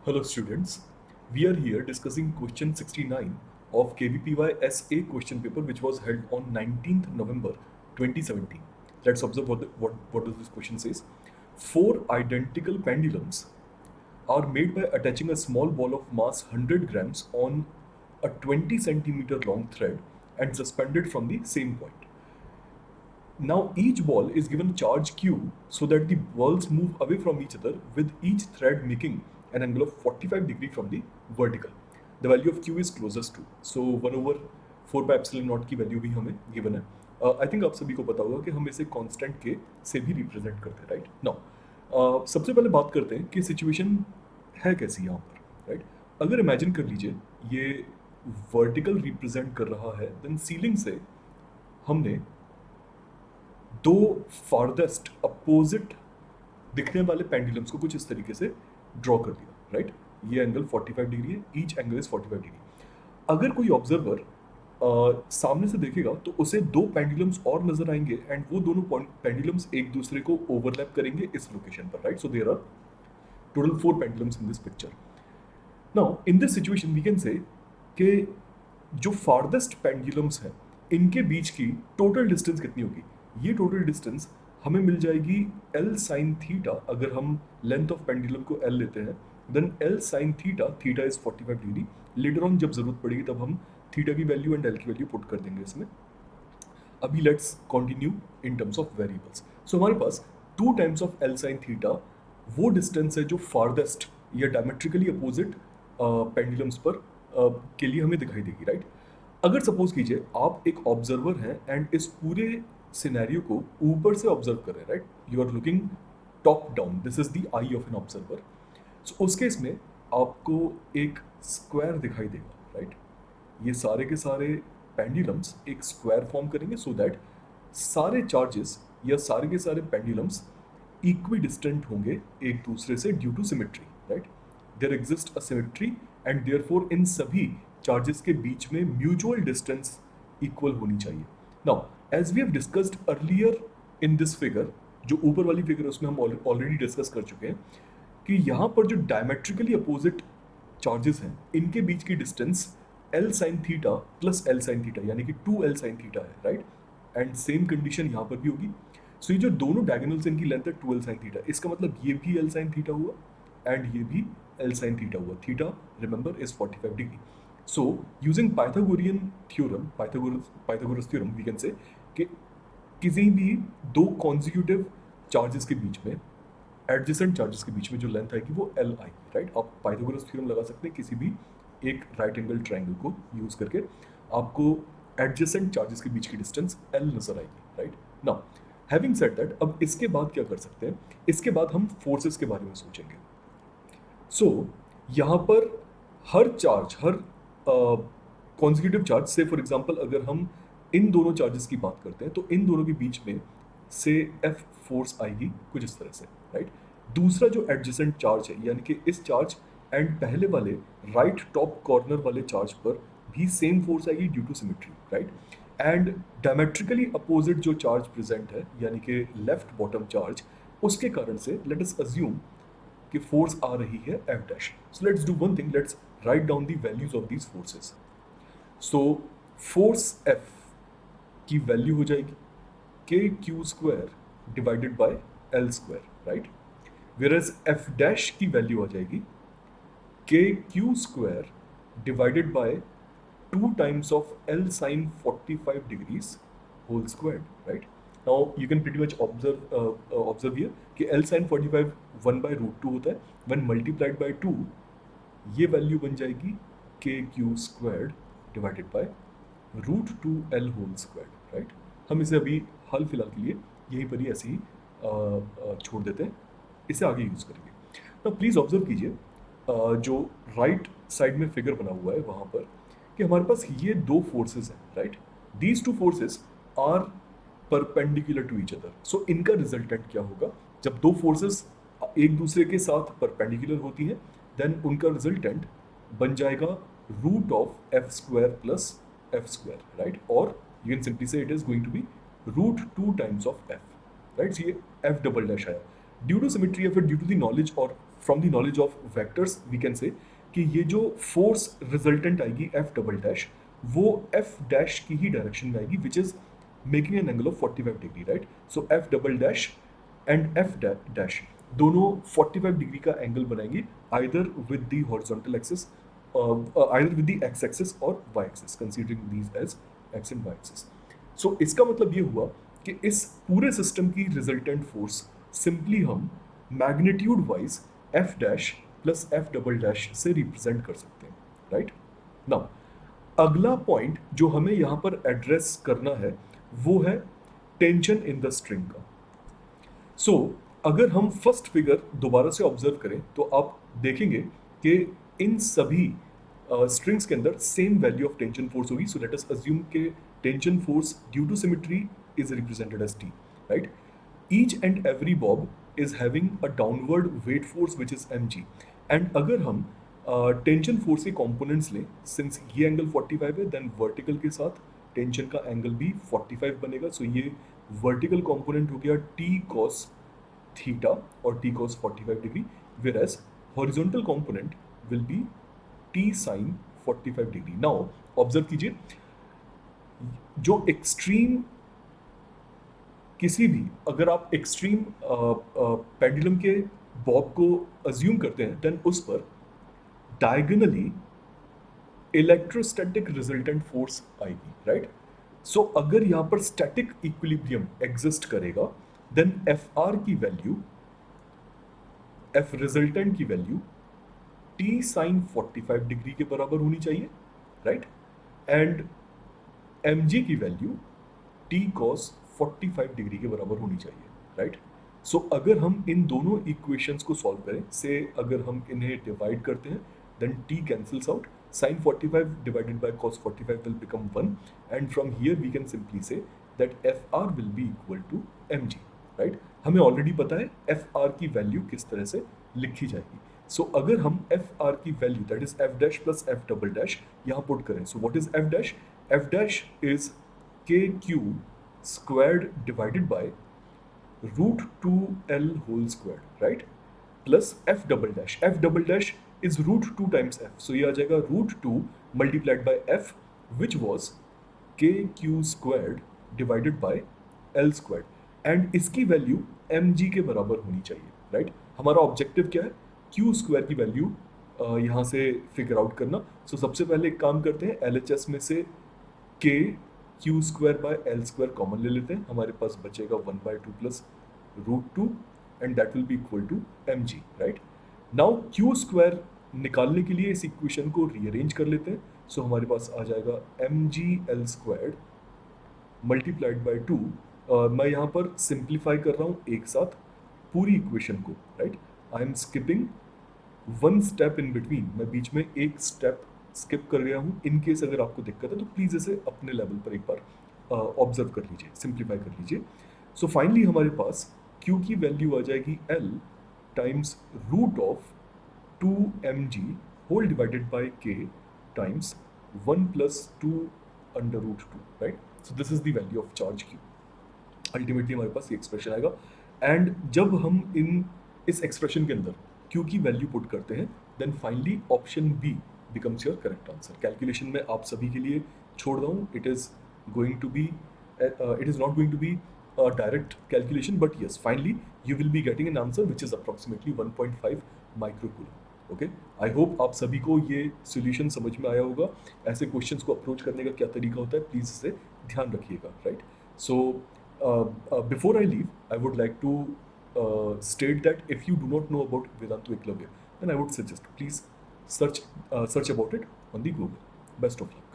Hello students, we are here discussing question 69 of KVPY SA question paper which was held on 19th November 2017. Let's observe what does this question says. Four identical pendulums are made by attaching a small ball of mass 100 grams on a 20 centimeter long thread and suspended from the same point. Now each ball is given a charge q so that the balls move away from each other with each thread making an angle of 45 degree from the vertical. The value of q is closest to. So 1 over 4 by epsilon not की value भी हमें given है. I think आप सभी को पता होगा कि हम इसे कांस्टेंट के से भी रिप्रेजेंट करते हैं, राइट. नाउ सबसे पहले बात करते हैं कि सिचुएशन है कैसी यहाँ पर, राइट. अगर इमेजिन कर लीजिए ये वर्टिकल रिप्रेजेंट कर रहा है, देन सीलिंग से हमने दो फार्देस्ट अपोजिट दिखने वाले पेंडुलम्स को कुछ इस तरीके से ड्रॉ कर दिया, राइट. ये एंगल 45 डिग्री है, ईच एंगल इज 45 डिग्री. अगर कोई ऑब्जर्वर सामने से देखेगा तो उसे दो पेंडुलम्स और नजर आएंगे एंड वो दोनों पेंडुलम्स एक दूसरे को ओवरलैप करेंगे इस लोकेशन पर, right. So there are total 4 pendulums in this picture. Now in this situation we can say कि जो फार्देस्ट पेंडुलम्स हैं इनके बीच की टोटल डिस्टेंस कितनी होगी. ये टोटल डिस्टेंस हमें मिल जाएगी L sin थीटा. अगर हम लेंथ ऑफ पेंडुलम को L लेते हैं then L sin theta is 45 degree. Later on जब जरूरत पड़ेगी तब हम थीटा की वैल्यू एंड L की वैल्यू पुट कर देंगे इसमें. अभी let's continue in terms of variables. So हमारे पास 2 times of L sin theta वो डिस्टेंस है जो फार्देस्ट या डायमेट्रिकली अपोजिट पेंडुलम्स पर के लिए हमें दिखाई देगी, राइट. अगर सपोज कीजिए आप एक ऑब्जर्वर हैं एंड इस पूरे सिनेरियो को ऊपर से ऑब्जर्व कर रहे हैं, right. You are looking top down, this is the eye of an observer. So उस केस में आपको एक स्क्वायर दिखाई देगा, राइट. ये सारे के सारे पेंडुलम्स एक स्क्वायर फॉर्म करेंगे सो दैट सारे चार्जेस या सारे के सारे पेंडुलम्स इक्वी डिस्टेंट होंगे एक दूसरे से due to symmetry, right. There exist a symmetry and therefore इन सभी चार्जेस के बीच में म्यूचुअल डिस्टेंस इक्वल होनी चाहिए. Now as we have discussed earlier in this figure, जो ऊपर वाली फिगर है उसमें हम ऑलरेडी डिस्कस कर चुके हैं कि यहाँ पर जो डायमेट्रिकली अपोजिट चार्जेस हैं इनके बीच की distance L sin theta plus L sin theta यानी कि 2L sin थीटा है, राइट. एंड सेम कंडीशन यहाँ पर भी होगी. सो ये जो दोनों डायगोनल्स इनकी लेंथ है 2L sin थीटा, इसका मतलब ये भी L sin थीटा हुआ एंड ये भी L sin थीटा हुआ. Theta remember is 45 degree. So using Pythagorean theorem, Pythagoras theorem, we can say कि किसी भी दो consecutive चार्जेस के बीच में, एडजेसेंट चार्जेस के बीच में जो लेंथ आएगी वो L आएगी, राइट. आप पाइथागोरस थ्योरम लगा सकते हैं किसी भी एक राइट एंगल ट्रायंगल को यूज करके, आपको एडजेसेंट चार्जेस के बीच की डिस्टेंस L नजर आएगी, right. Now having said that, अब इसके बाद क्या कर सकते हैं, इसके बाद हम फोर्सेस के बारे में सोचेंगे. सो यहाँ पर हर चार्ज, हर कॉन्जिक्यूटिव चार्ज से फॉर एग्जांपल अगर हम इन दोनों चार्जेस की बात करते हैं तो इन दोनों के बीच में से F फोर्स आएगी कुछ इस तरह से, राइट. दूसरा जो एडजेसेंट चार्ज है यानी कि इस चार्ज एंड पहले वाले राइट टॉप कॉर्नर वाले चार्ज पर भी सेम फोर्स आएगी due to symmetry, right. And diametrically opposite जो चार्ज प्रेजेंट है यानी कि लेफ्ट बॉटम चार्ज, उसके कारण से लेट अस अज्यूम कि फोर्स आ रही है F dash. So let's do one thing, let's write down the values of these forces. So force F की वैल्यू हो जाएगी KQ square divided by L square, right. Whereas F dash की value आ जाएगी KQ square divided by 2 times of L sin 45 degrees whole squared, right. Now you can pretty much observe here कि L sin 45 1 by root 2 होता है. When multiplied by 2 ये value बन जाएगी KQ squared divided by root 2L whole squared, right. हम इसे अभी हाल फिलहाल के लिए यहीं पर ही ऐसे ही छोड़ देते हैं, इसे आगे यूज करेंगे. तो प्लीज ऑब्जर्व कीजिए जो राइट साइड में फिगर बना हुआ है वहां पर कि हमारे पास ये दो फोर्सेस हैं, right. These two forces are perpendicular to each other. So इनका रिजल्टेंट क्या होगा जब दो फोर्सेस एक दूसरे के साथ परपेंडिकुलर होती हैं, देन उनका रिजल्टेंट बन जाएगा root of F square plus F square, right. और you can simply say it is going to be root 2 times of F, right. ये F डबल डैश आया ड्यू टू सिमेट्री या फिर ड्यू टू द नॉलेज और from the knowledge of vectors we can say कि ये जो force resultant आएगी F double dash वो एफ डैश की ही डायरेक्शन में आएगी which is making an angle of 45 degree, right? So F double dash and F dash दोनों 45 डिग्री का एंगल बनाएंगे either with the horizontal axis, either with the X axis और Y axis, considering these as X and Y axis. So इसका मतलब ये हुआ कि इस पूरे सिस्टम की रिजल्टेंट फोर्स सिंपली हम magnitude wise F dash plus F double dash से रिप्रेजेंट कर सकते हैं, राइट? नाउ अगला पॉइंट जो हमें यहाँ पर एड्रेस करना है वो है टेंशन इन द स्ट्रिंग का. सो अगर हम फर्स्ट फिगर दोबारा से ऑब्जर्व करें तो आप देखेंगे कि इन सभी स्ट्रिंग्स के अंदर same value of tension force होगी. सो लेट अस अज्यूम के tension force due to symmetry is represented as T, right? Each and every bob is having a downward weight force which is mg. And अगर हम tension force के components लें, since ये angle 45 है, then vertical के साथ tension का angle भी 45 बनेगा. सो ये वर्टिकल कंपोनेंट हो गया T cos थीटा और T cos 45 degree, whereas horizontal component will be T sin 45 degree. Now observe कीजिए, जो एक्सट्रीम किसी भी, अगर आप एक्सट्रीम पेंडुलम के बॉब को अज्यूम करते हैं देन उस पर डायगोनली इलेक्ट्रोस्टैटिक रिजल्टेंट फोर्स आएगी, राइट? सो अगर यहाँ पर स्टैटिक इक्विलिब्रियम एग्जिस्ट करेगा देन एफ आर की वैल्यू, एफ रिजल्टेंट की वैल्यू टी साइन 45 डिग्री के बराबर होनी चाहिए, राइट? एंड एम जी की वैल्यू टी कॉस 45 डिग्री के बराबर होनी चाहिए, राइट? सो अगर हम इन दोनों इक्वेशंस को सॉल्व करें, से अगर हम इन्हें डिवाइड करते हैं then t cancels out, sin 45 divided by cos 45 will become 1, and from here we can simply say that fr will be equal to mg, right? हमें ऑलरेडी पता है fr की वैल्यू किस तरह से लिखी जाएगी. सो अगर हम fr की value that is f dash plus f double dash यहाँ पुट करें, so what is f dash? f dash is kq squared divided by root 2l whole squared, right? Plus f double dash. F double dash is root 2 times f. So ये आ जाएगा root 2 multiplied by f, which was kq squared divided by l squared. And इसकी value mg के बराबर होनी चाहिए, right? हमारा objective क्या है? q स्क्वायर की वैल्यू यहाँ से फिगर आउट करना. सो सबसे पहले एक काम करते हैं, LHS में से k Q square by L square common ले लेते हैं, हमारे पास बचेगा 1/2 plus root 2 and that will be equal to M G, right? Now Q square निकालने के लिए इस इक्वेशन को रीअरेंज कर लेते हैं. सो हमारे पास आ जाएगा M G L squared multiplied by 2. मैं यहाँ पर सिंप्लीफाई कर रहा हूँ एक साथ पूरी इक्वेशन को, right? I am skipping one step in between, मैं बीच में एक स्टेप स्किप कर गया हूँ. इन केस अगर आपको दिक्कत है तो प्लीज़ इसे अपने लेवल पर एक बार ऑब्जर्व कर लीजिए, सिंप्लीफाई कर लीजिए. सो फाइनली हमारे पास Q की वैल्यू आ जाएगी L times root of 2mg whole divided by K times 1 plus 2 under root 2, right? So this is the value of charge Q. Ultimately हमारे पास ये एक्सप्रेशन आएगा. एंड जब हम इस एक्सप्रेशन के अंदर Q की वैल्यू पुट करते हैं then finally option B becomes your correct answer. Calculation में आप सभी के लिए छोड़ रहा हूँ. It is not going to be a direct calculation, but yes, finally you will be getting an answer which is approximately 1.5 microcoulomb. Okay? I hope आप सभी को ये solution समझ में आया होगा. ऐसे questions को approach करने का क्या तरीका होता है, please इसे ध्यान रखिएगा, right? So before I leave, I would like to state that if you do not know about Vedantu Eklavya, then I would suggest please search about it on the Google. Best of luck.